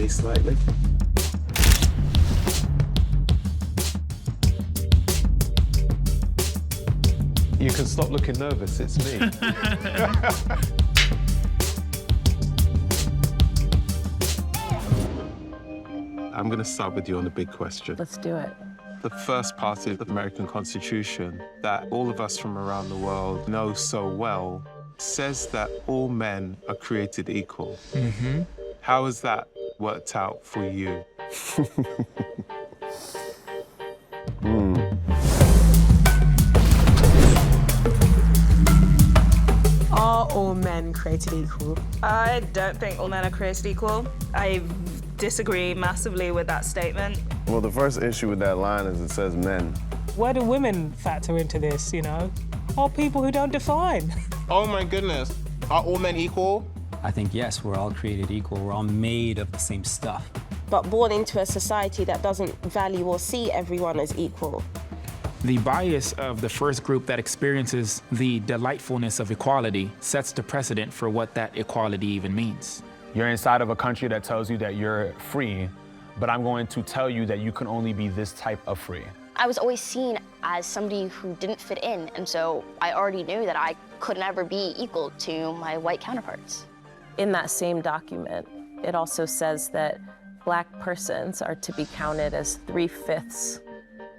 me slightly. You can stop looking nervous, it's me. I'm gonna start with you on the big question. Let's do it. The first part of the American Constitution that all of us from around the world know so well says that all men are created equal. Mm-hmm. How has that worked out for you? Are all men created equal? I don't think all men are created equal. I disagree massively with that statement. Well, the first issue with that line is it says men. Where do women factor into this, you know? Or people who don't define? Oh my goodness. Are all men equal? I think, yes, we're all created equal. We're all made of the same stuff. But born into a society that doesn't value or see everyone as equal. The bias of the first group that experiences the delightfulness of equality sets the precedent for what that equality even means. You're inside of a country that tells you that you're free, but I'm going to tell you that you can only be this type of free. I was always seen as somebody who didn't fit in, and so I already knew that I could never be equal to my white counterparts. In that same document, it also says that Black persons are to be counted as 3/5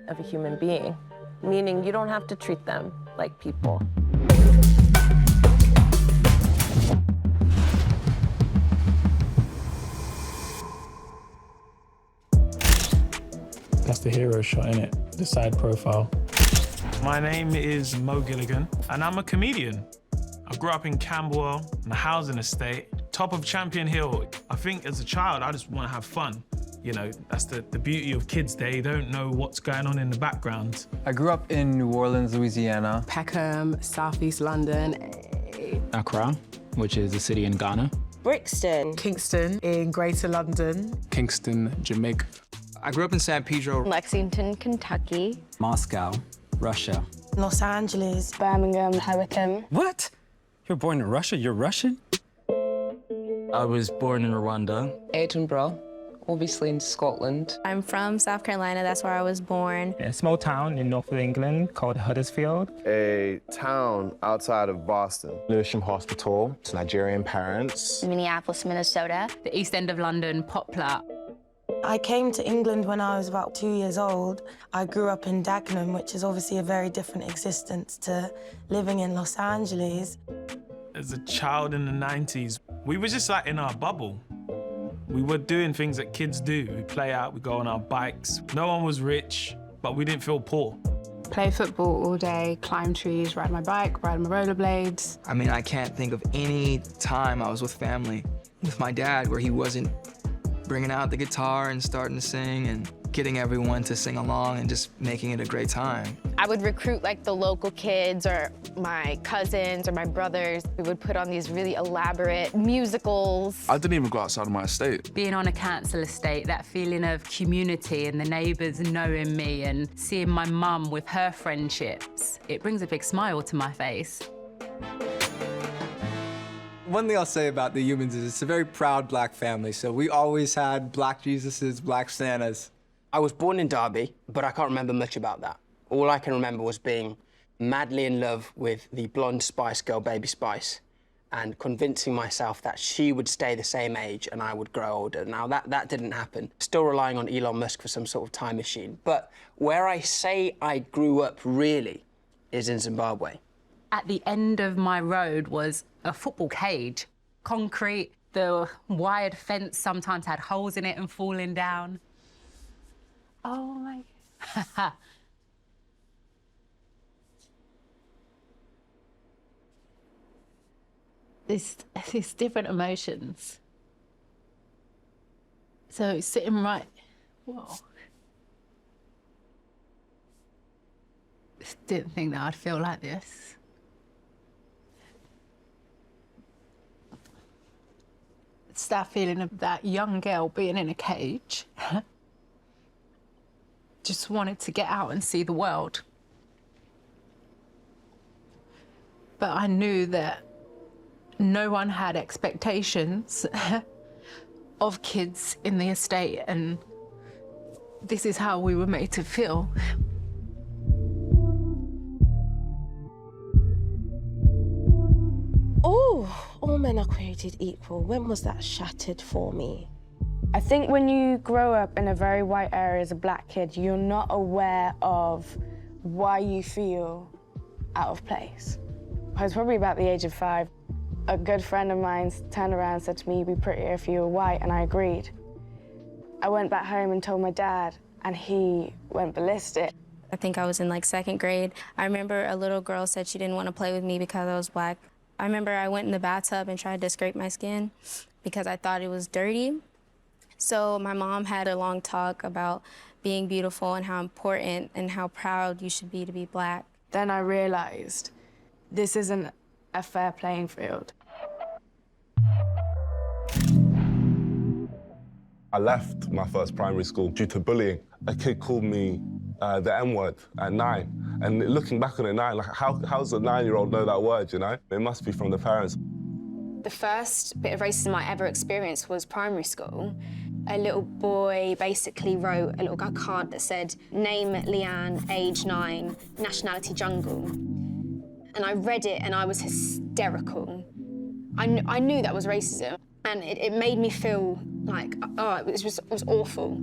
of a human being, meaning you don't have to treat them like people. That's the hero shot, innit? The side profile. My name is Gilligan, and I'm a comedian. I grew up in Campbell, in a housing estate, top of Champion Hill. I think as a child, I just want to have fun. You know, that's the beauty of kids. They don't know what's going on in the background. I grew up in New Orleans, Louisiana. Peckham, Southeast London. Accra, which is a city in Ghana. Brixton. Kingston in Greater London. Kingston, Jamaica. I grew up in San Pedro. Lexington, Kentucky. Moscow, Russia. Los Angeles. Birmingham, Hurricane. What? You're born in Russia? You're Russian? I was born in Rwanda. Edinburgh, obviously in Scotland. I'm from South Carolina, that's where I was born. In a small town in north of England called Huddersfield. A town outside of Boston. Lewisham Hospital, Nigerian parents. Minneapolis, Minnesota. The East End of London, Poplar. I came to England when I was about 2 years old. I grew up in Dagenham, which is obviously a very different existence to living in Los Angeles. As a child in the 90s, we were just like in our bubble. We were doing things that kids do. We play out, we go on our bikes. No one was rich, but we didn't feel poor. Play football all day, climb trees, ride my bike, ride my rollerblades. I mean, I can't think of any time I was with family, with my dad, where he wasn't bringing out the guitar and starting to sing and getting everyone to sing along and just making it a great time. I would recruit like the local kids or my cousins or my brothers. We would put on these really elaborate musicals. I didn't even go outside of my estate. Being on a council estate, that feeling of community and the neighbours knowing me and seeing my mum with her friendships, it brings a big smile to my face. One thing I'll say about the Youmans is it's a very proud Black family, so we always had Black Jesuses, Black Santas. I was born in Derby, but I can't remember much about that. All I can remember was being madly in love with the blonde Spice Girl, Baby Spice, and convincing myself that she would stay the same age and I would grow older. Now, that didn't happen. Still relying on Elon Musk for some sort of time machine. But where I say I grew up, really, is in Zimbabwe. At the end of my road was a football cage. Concrete, the wired fence sometimes had holes in it and falling down. Oh my... It's different emotions. So sitting right... Whoa. Just didn't think that I'd feel like this. It's that feeling of that young girl being in a cage. Just wanted to get out and see the world. But I knew that no one had expectations of kids in the estate, and this is how we were made to feel. Oh, all men are created equal. When was that shattered for me? I think when you grow up in a very white area as a black kid, you're not aware of why you feel out of place. I was probably about the age of 5. A good friend of mine turned around and said to me, "You'd be prettier if you were white," and I agreed. I went back home and told my dad, and he went ballistic. I think I was in like 2nd grade. I remember a little girl said she didn't want to play with me because I was black. I remember I went in the bathtub and tried to scrape my skin because I thought it was dirty. So my mom had a long talk about being beautiful and how important and how proud you should be to be black. Then I realized this isn't a fair playing field. I left my first primary school due to bullying. A kid called me the N-word at 9. And looking back on it now, like how's a 9-year-old know that word, you know? It must be from the parents. The first bit of racism I ever experienced was primary school. A little boy basically wrote a little card that said, "Name Leigh-Anne, age 9, nationality jungle." And I read it and I was hysterical. I knew that was racism, and it made me feel like, oh, it was awful.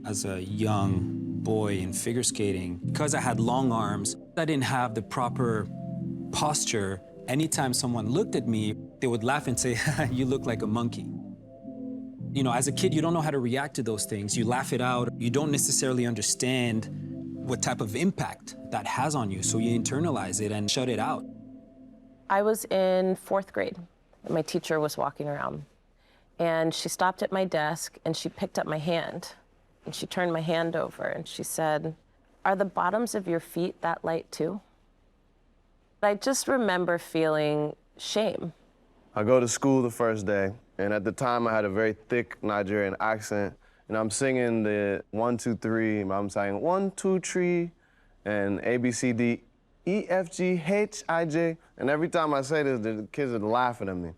As a young boy in figure skating, because I had long arms, I didn't have the proper posture. Anytime someone looked at me, they would laugh and say, "You look like a monkey." You know, as a kid, you don't know how to react to those things. You laugh it out. You don't necessarily understand what type of impact that has on you, so you internalize it and shut it out. I was in 4th grade. My teacher was walking around, and she stopped at my desk, and she picked up my hand, and she turned my hand over, and she said, "Are the bottoms of your feet that light too?" I just remember feeling shame. I go to school the first day, and at the time I had a very thick Nigerian accent, and I'm singing the 1, 2, 3, and I'm saying 1, 2, 3, and A, B, C, D, E, F, G, H, I, J, and every time I say this, the kids are laughing at me.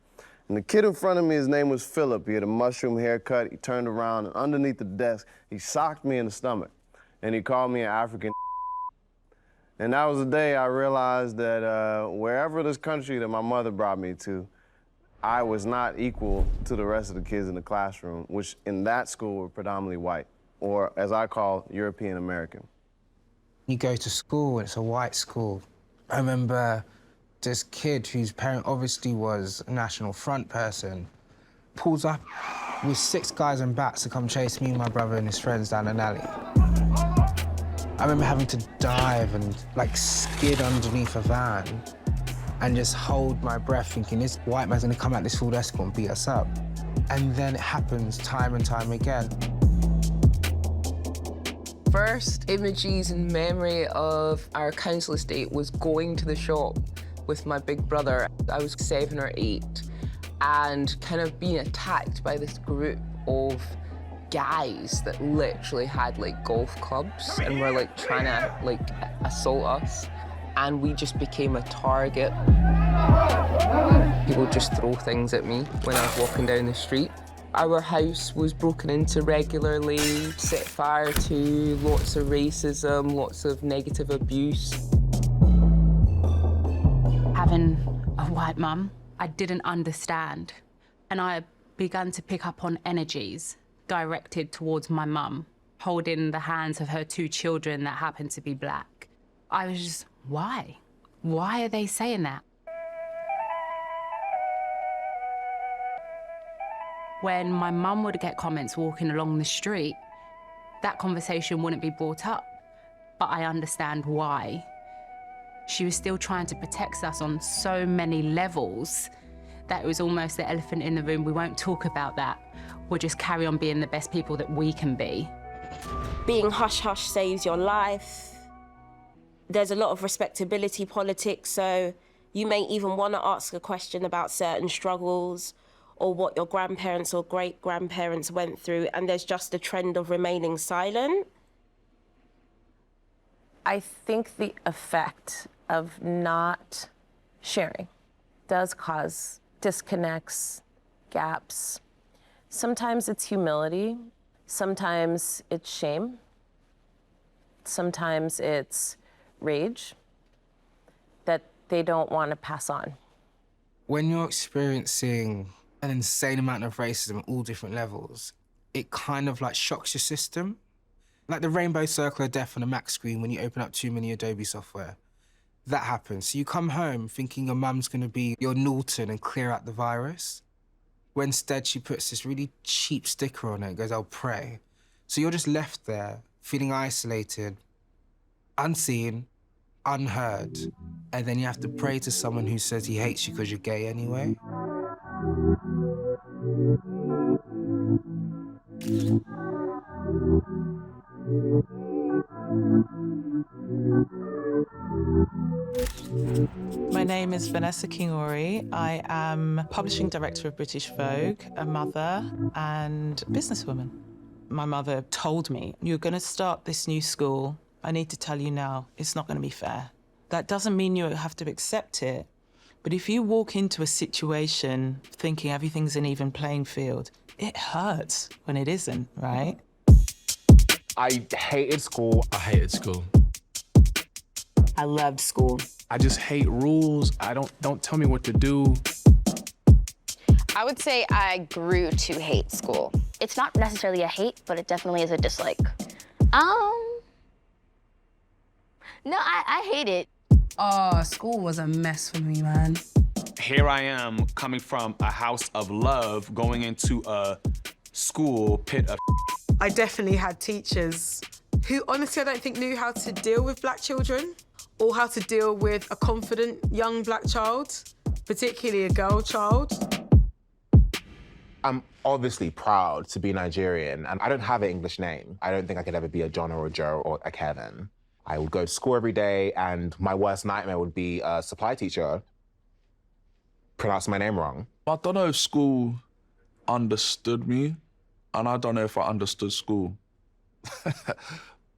And the kid in front of me, his name was Phillip. He had a mushroom haircut. He turned around, and underneath the desk, he socked me in the stomach, and he called me an African. And that was the day I realized that wherever this country that my mother brought me to, I was not equal to the rest of the kids in the classroom, which in that school were predominantly white, or as I call, European American. You go to school, it's a white school. I remember this kid whose parent obviously was a National Front person, pulls up with 6 guys and bats to come chase me, my brother, and his friends down an alley. I remember having to dive and, like, skid underneath a van and just hold my breath, thinking this white man's gonna come out this full escort and beat us up. And then it happens time and time again. First images and memory of our council estate was going to the shop with my big brother. I was 7 or 8, and kind of being attacked by this group of guys that literally had like golf clubs and were like trying to like assault us, and we just became a target. People just throw things at me when I was walking down the street. Our house was broken into regularly, set fire to, lots of racism, lots of negative abuse. Having a white mum, I didn't understand, and I began to pick up on energies directed towards my mum, holding the hands of her 2 children that happened to be black. I was just, why? Why are they saying that? When my mum would get comments walking along the street, that conversation wouldn't be brought up, but I understand why. She was still trying to protect us on so many levels that it was almost the elephant in the room. We won't talk about that. We'll just carry on being the best people that we can be. Being hush-hush saves your life. There's a lot of respectability politics, so you may even want to ask a question about certain struggles or what your grandparents or great-grandparents went through, and there's just a trend of remaining silent. I think the effect of not sharing does cause disconnects, gaps, Sometimes it's humility, sometimes it's shame, sometimes it's rage that they don't want to pass on. When you're experiencing an insane amount of racism at all different levels, it kind of like shocks your system. Like the rainbow circle of death on a Mac screen when you open up too many Adobe software. That happens. So you come home thinking your mum's gonna be your Norton and clear out the virus. When instead she puts this really cheap sticker on it and goes, "I'll pray." So you're just left there, feeling isolated, unseen, unheard, and then you have to pray to someone who says he hates you because you're gay anyway. My name is Vanessa King-Ori. I am publishing director of British Vogue, a mother and businesswoman. My mother told me, "You're going to start this new school. I need to tell you now, it's not going to be fair." That doesn't mean you have to accept it, but if you walk into a situation thinking everything's an even playing field, it hurts when it isn't, right? I hated school. I hated school. I loved school. I just hate rules. Don't tell me what to do. I would say I grew to hate school. It's not necessarily a hate, but it definitely is a dislike. No, I hate it. Oh, school was a mess for me, man. Here I am, coming from a house of love, going into a school pit of I definitely had teachers who honestly I don't think knew how to deal with black children or how to deal with a confident young black child, particularly a girl child. I'm obviously proud to be Nigerian, and I don't have an English name. I don't think I could ever be a John or a Joe or a Kevin. I would go to school every day, and my worst nightmare would be a supply teacher pronouncing my name wrong. I don't know if school understood me, and I don't know if I understood school.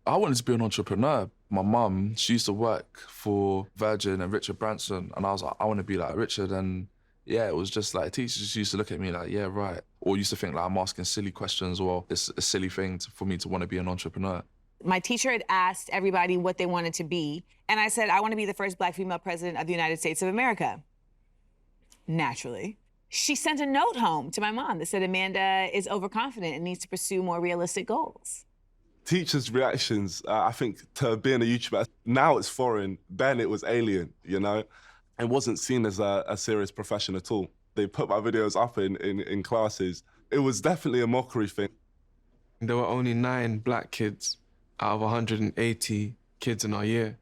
I wanted to be an entrepreneur. My mum, she used to work for Virgin and Richard Branson, and I was like, I want to be like Richard. And yeah, it was just like, teachers just used to look at me like, yeah, right. Or used to think like I'm asking silly questions, or it's a silly thing for me to want to be an entrepreneur. My teacher had asked everybody what they wanted to be, and I said, I want to be the first black female president of the United States of America. Naturally. She sent a note home to my mom that said Amanda is overconfident and needs to pursue more realistic goals. Teachers' reactions, I think, to being a YouTuber, now it's foreign, then it was alien, you know? It wasn't seen as a serious profession at all. They put my videos up in classes. It was definitely a mockery thing. There were only 9 black kids out of 180 kids in our year.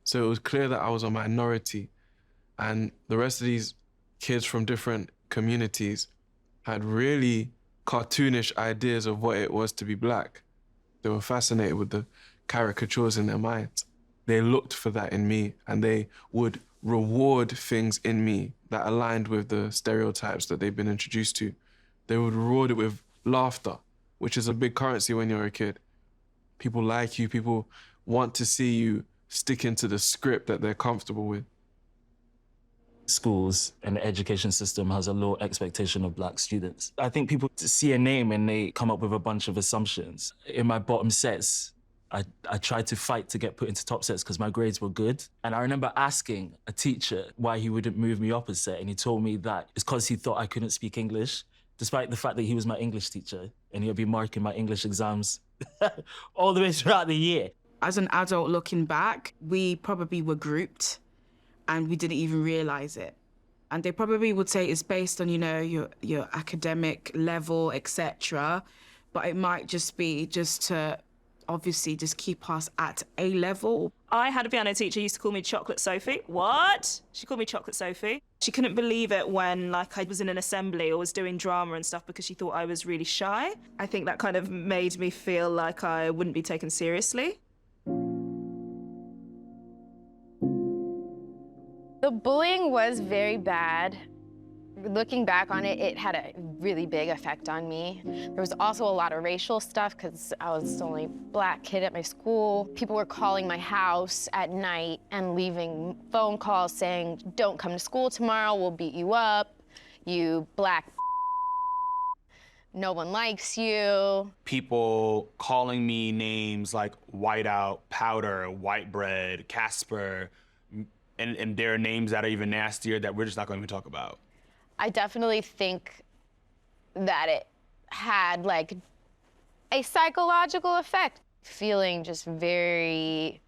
So it was clear that I was a minority. And the rest of these kids from different communities had really cartoonish ideas of what it was to be black. They were fascinated with the caricatures in their minds. They looked for that in me, and they would reward things in me that aligned with the stereotypes that they've been introduced to. They would reward it with laughter, which is a big currency when you're a kid. People like you, people want to see you stick into the script that they're comfortable with. Schools and the education system has a low expectation of black students. I think people see a name and they come up with a bunch of assumptions. In my bottom sets, I tried to fight to get put into top sets because my grades were good. And I remember asking a teacher why he wouldn't move me up a set, and he told me that it's because he thought I couldn't speak English, despite the fact that he was my English teacher and he'll be marking my English exams all the way throughout the year. As an adult looking back, we probably were grouped and we didn't even realize it. And they probably would say it's based on, you know, your academic level, etc. But it might just be just to obviously just keep us at a level. I had a piano teacher who used to call me Chocolate Sophie. What? She called me Chocolate Sophie. She couldn't believe it when I was in an assembly or was doing drama and stuff because she thought I was really shy. I think that kind of made me feel like I wouldn't be taken seriously. The bullying was very bad. Looking back on it, it had a really big effect on me. There was also a lot of racial stuff because I was the only black kid at my school. People were calling my house at night and leaving phone calls saying, "Don't come to school tomorrow, we'll beat you up, you black." no one likes you. People calling me names like Whiteout, Powder, White Bread, Casper, and there are names that are even nastier that we're just not going to even talk about. I definitely think that it had like a psychological effect. Feeling just very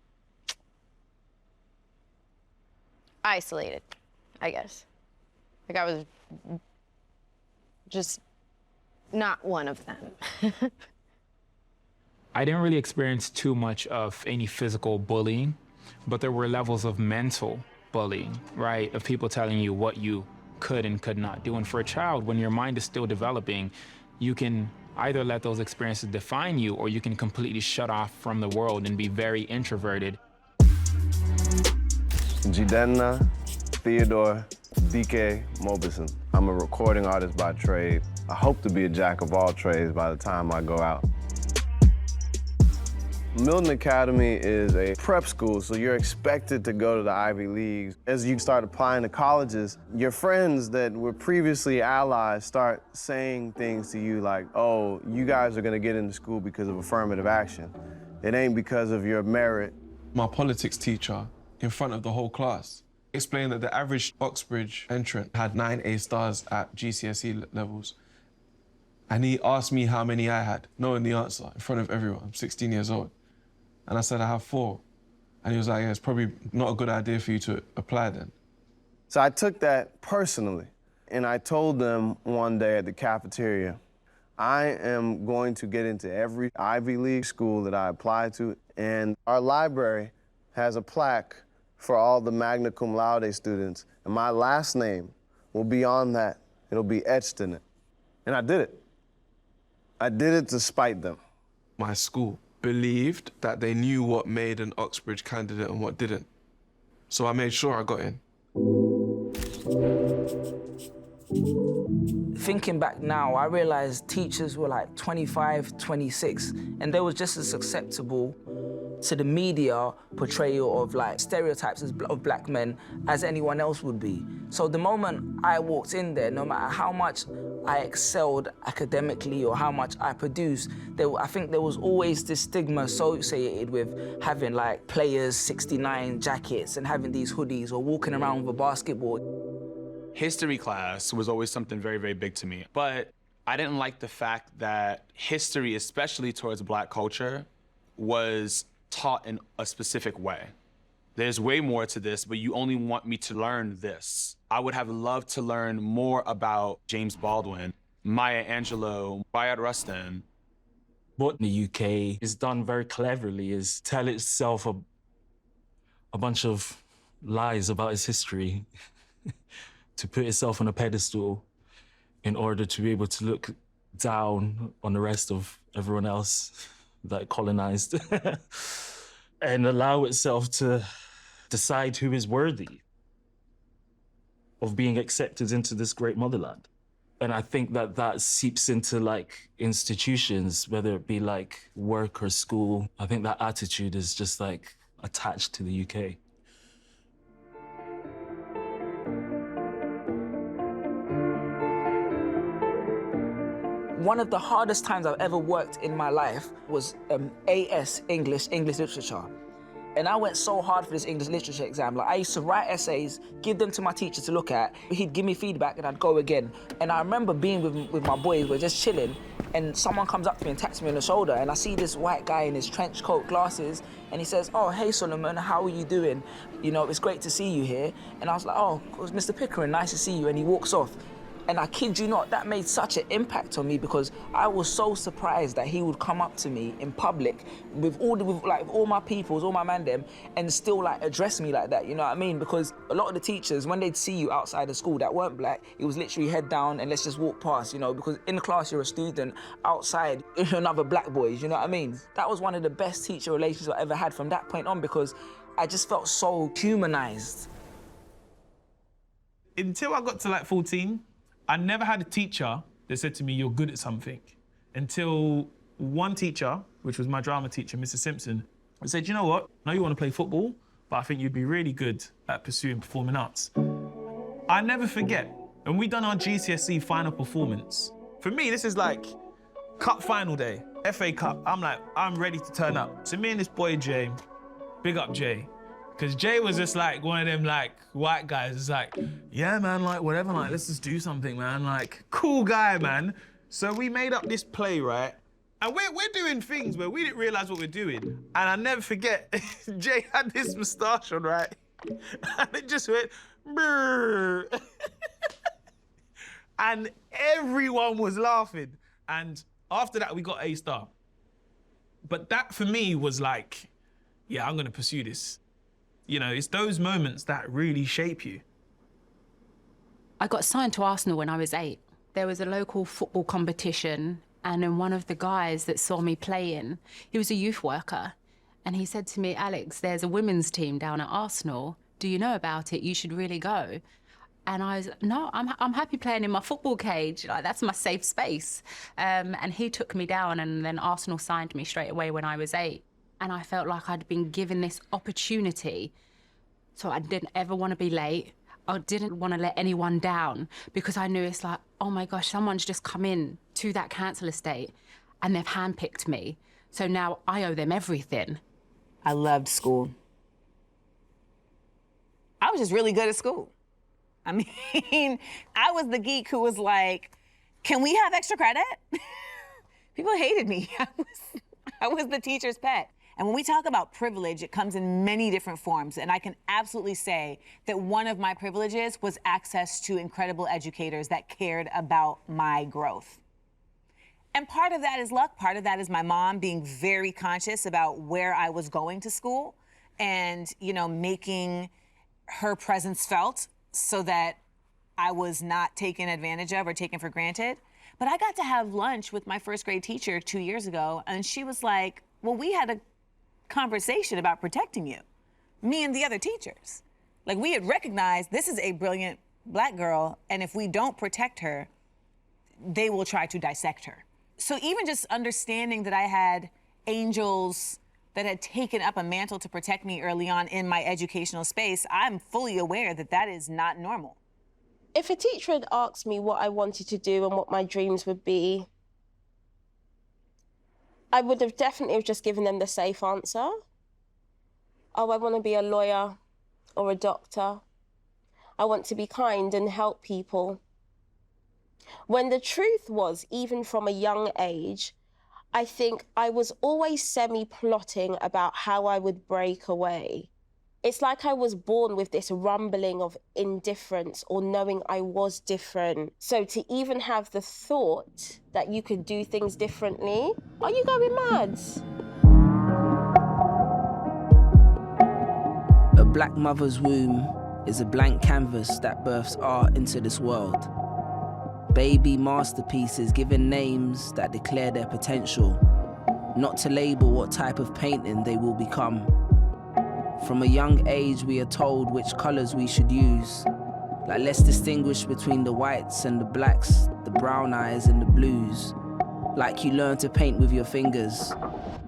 isolated, I guess. Like I was just not one of them. I didn't really experience too much of any physical bullying, but there were levels of mental bullying, right? Of people telling you what you could and could not do. And for a child, when your mind is still developing, you can either let those experiences define you or you can completely shut off from the world and be very introverted. Jidenna, Theodore, DK, Mobison. I'm a recording artist by trade. I hope to be a jack of all trades by the time I go out. Milton Academy is a prep school, so you're expected to go to the Ivy Leagues. As you start applying to colleges, your friends that were previously allies start saying things to you like, oh, you guys are gonna get into school because of affirmative action. It ain't because of your merit. My politics teacher, in front of the whole class, explained that the average Oxbridge entrant had 9 A stars at GCSE levels. And he asked me how many I had, knowing the answer in front of everyone. I'm 16 years old. And I said, I have 4. And he was like, yeah, it's probably not a good idea for you to apply then. So I took that personally, and I told them one day at the cafeteria, I am going to get into every Ivy League school that I apply to, and our library has a plaque for all the magna cum laude students, and my last name will be on that. It'll be etched in it. And I did it. I did it to spite them. My school believed that they knew what made an Oxbridge candidate and what didn't. So I made sure I got in. Thinking back now, I realized teachers were like 25, 26, and they were just as susceptible to the media portrayal of like stereotypes of black men as anyone else would be. So the moment I walked in there, no matter how much I excelled academically or how much I produced, I think there was always this stigma associated with having like players 69 jackets and having these hoodies or walking around with a basketball. History class was always something very, very big to me. But I didn't like the fact that history, especially towards Black culture, was taught in a specific way. There's way more to this, but you only want me to learn this. I would have loved to learn more about James Baldwin, Maya Angelou, Bayard Rustin. What the UK is done very cleverly is tell itself a bunch of lies about its history to put itself on a pedestal in order to be able to look down on the rest of everyone else that it colonized and allow itself to decide who is worthy of being accepted into this great motherland. And I think that that seeps into like institutions, whether it be like work or school. I think that attitude is just like attached to the UK. One of the hardest times I've ever worked in my life was AS, English Literature. And I went so hard for this English literature exam. Like I used to write essays, give them to my teacher to look at. He'd give me feedback and I'd go again. And I remember being with my boys, we're just chilling, and someone comes up to me and taps me on the shoulder, and I see this white guy in his trench coat, glasses, and he says, oh, hey, Solomon, how are you doing? You know, it's great to see you here. And I was like, oh, it was Mr. Pickering, nice to see you. And he walks off. And I kid you not, that made such an impact on me because I was so surprised that he would come up to me in public with all my peoples, all my man them, and still like address me like that, you know what I mean? Because a lot of the teachers, when they'd see you outside of school that weren't black, it was literally head down and let's just walk past, you know, because in the class you're a student, outside you're another black boys, you know what I mean? That was one of the best teacher relations I ever had from that point on because I just felt so humanized. Until I got to like 14, I never had a teacher that said to me, you're good at something. Until one teacher, which was my drama teacher, Mr. Simpson, said, you know what? I know you want to play football, but I think you'd be really good at pursuing performing arts. I never forget, when we done our GCSE final performance, For me, this is like cup final day, FA Cup. I'm like, I'm ready to turn up. So me and this boy, Jay, big up Jay. Because Jay was just like one of them like white guys. It's like, yeah, man, like whatever, like let's just do something, man. Like, cool guy, man. So we made up this play, right? And we're doing things where we didn't realize what we're doing. And I never forget, Jay had this moustache on, right? And it just went, brrr. And everyone was laughing. And after that, we got A star. But that for me was like, yeah, I'm gonna pursue this. You know, it's those moments that really shape you. I got signed to Arsenal when I was 8. There was a local football competition, and then one of the guys that saw me playing, he was a youth worker, and he said to me, Alex, there's a women's team down at Arsenal. Do you know about it? You should really go. And I was, no, I'm happy playing in my football cage. Like, that's my safe space. And he took me down, and then Arsenal signed me straight away when I was 8. And I felt like I'd been given this opportunity. So I didn't ever want to be late. I didn't want to let anyone down, because I knew it's like, oh my gosh, someone's just come in to that council estate and they've handpicked me. So now I owe them everything. I loved school. I was just really good at school. I mean, I was the geek who was like, can we have extra credit? People hated me. I was the teacher's pet. And when we talk about privilege, it comes in many different forms. And I can absolutely say that one of my privileges was access to incredible educators that cared about my growth. And part of that is luck. Part of that is my mom being very conscious about where I was going to school and, you know, making her presence felt so that I was not taken advantage of or taken for granted. But I got to have lunch with my first grade teacher 2 years ago, and she was like, well, we had a conversation about protecting you, me and the other teachers. Like, we had recognized this is a brilliant Black girl, and if we don't protect her, they will try to dissect her. So even just understanding that I had angels that had taken up a mantle to protect me early on in my educational space, I'm fully aware that that is not normal. If a teacher had asked me what I wanted to do and what my dreams would be, I would have definitely just given them the safe answer. Oh, I want to be a lawyer or a doctor. I want to be kind and help people. When the truth was, even from a young age, I think I was always semi-plotting about how I would break away. It's like I was born with this rumbling of indifference or knowing I was different. So to even have the thought that you could do things differently, are you going mad? A Black mother's womb is a blank canvas that births art into this world. Baby masterpieces given names that declare their potential, not to label what type of painting they will become. From a young age, we are told which colors we should use. Like, let's distinguish between the whites and the blacks, the brown eyes and the blues. Like you learn to paint with your fingers.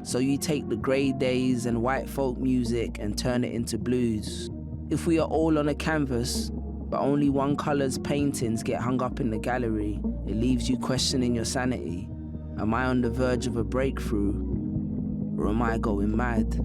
So you take the gray days and white folk music and turn it into blues. If we are all on a canvas, but only one color's paintings get hung up in the gallery, it leaves you questioning your sanity. Am I on the verge of a breakthrough? Or am I going mad?